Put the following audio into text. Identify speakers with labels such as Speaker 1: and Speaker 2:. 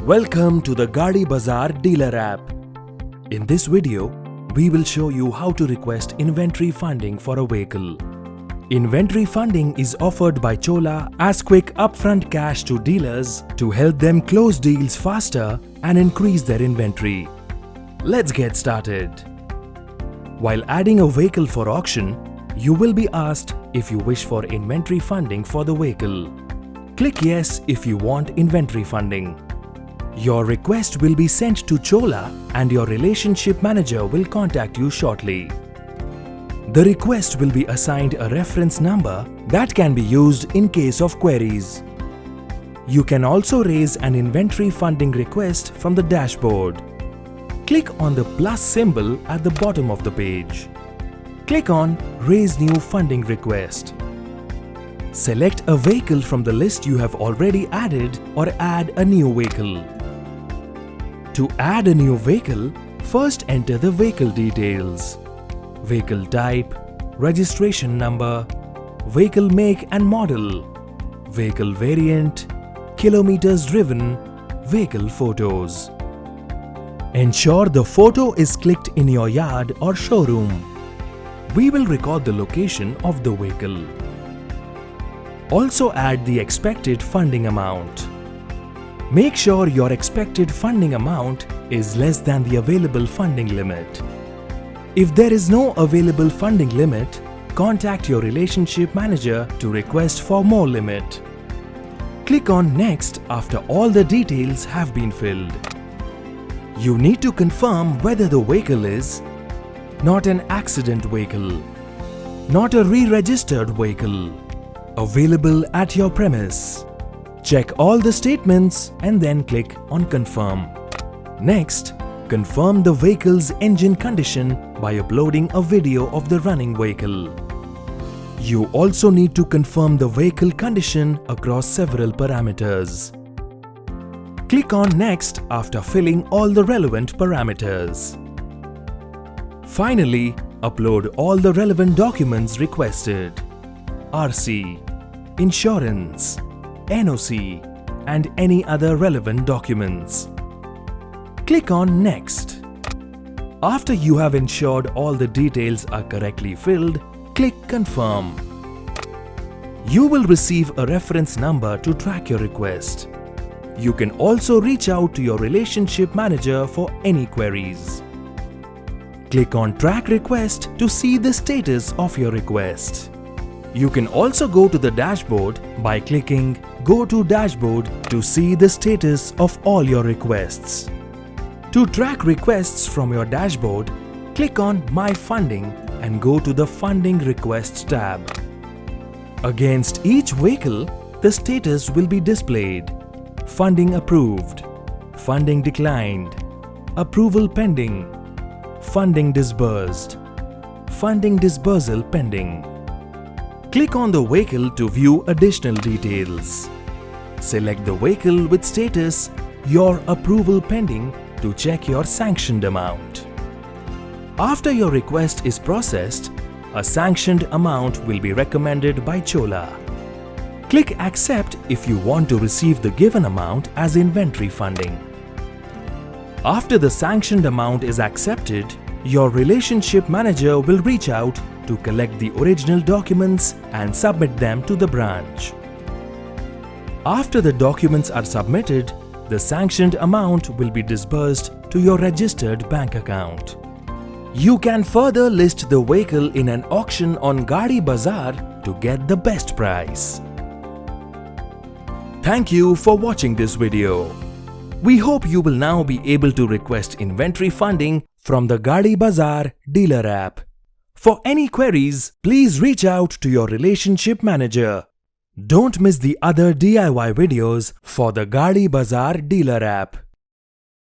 Speaker 1: Welcome to the Gaadi Bazaar Dealer app. In this video, we will show you how to request inventory funding for a vehicle. Inventory funding is offered by Chola as quick upfront cash to dealers to help them close deals faster and increase their inventory. Let's get started. While adding a vehicle for auction, you will be asked if you wish for inventory funding for the vehicle. Click yes if you want inventory funding. Your request will be sent to Chola and your relationship manager will contact you shortly. The request will be assigned a reference number that can be used in case of queries. You can also raise an inventory funding request from the dashboard. Click on the plus symbol at the bottom of the page. Click on Raise New Funding Request. Select a vehicle from the list you have already added or add a new vehicle. To add a new vehicle, first enter the vehicle details. Vehicle type, registration number, vehicle make and model, vehicle variant, kilometers driven, vehicle photos. Ensure the photo is clicked in your yard or showroom. We will record the location of the vehicle. Also add the expected funding amount. Make sure your expected funding amount is less than the available funding limit. If there is no available funding limit, contact your relationship manager to request for more limit. Click on Next after all the details have been filled. You need to confirm whether the vehicle is not an accident vehicle, not a re-registered vehicle, available at your premise. Check all the statements and then click on Confirm. Next, confirm the vehicle's engine condition by uploading a video of the running vehicle. You also need to confirm the vehicle condition across several parameters. Click on Next after filling all the relevant parameters. Finally, upload all the relevant documents requested: RC, insurance, NOC, and any other relevant documents. Click on Next. After you have ensured all the details are correctly filled, click Confirm. You will receive a reference number to track your request. You can also reach out to your relationship manager for any queries. Click on Track Request to see the status of your request. You can also go to the dashboard by clicking Go to Dashboard to see the status of all your requests. To track requests from your dashboard, click on My Funding and go to the Funding Requests tab. Against each vehicle, the status will be displayed: Funding approved, Funding declined, Approval pending, Funding disbursed, Funding disbursal pending. Click on the vehicle to view additional details. Select the vehicle with status Your approval pending to check your sanctioned amount. After your request is processed, a sanctioned amount will be recommended by Chola. Click Accept if you want to receive the given amount as inventory funding. After the sanctioned amount is accepted, your relationship manager will reach out to collect the original documents and submit them to the branch. After the documents are submitted, the sanctioned amount will be disbursed to your registered bank account. You can further list the vehicle in an auction on Gaadi Bazaar to get the best price. Thank you for watching this video. We hope you will now be able to request inventory funding from the Gaadi Bazaar Dealer app. For any queries, please reach out to your relationship manager. Don't miss the other DIY videos for the Gaadi Bazaar Dealer app.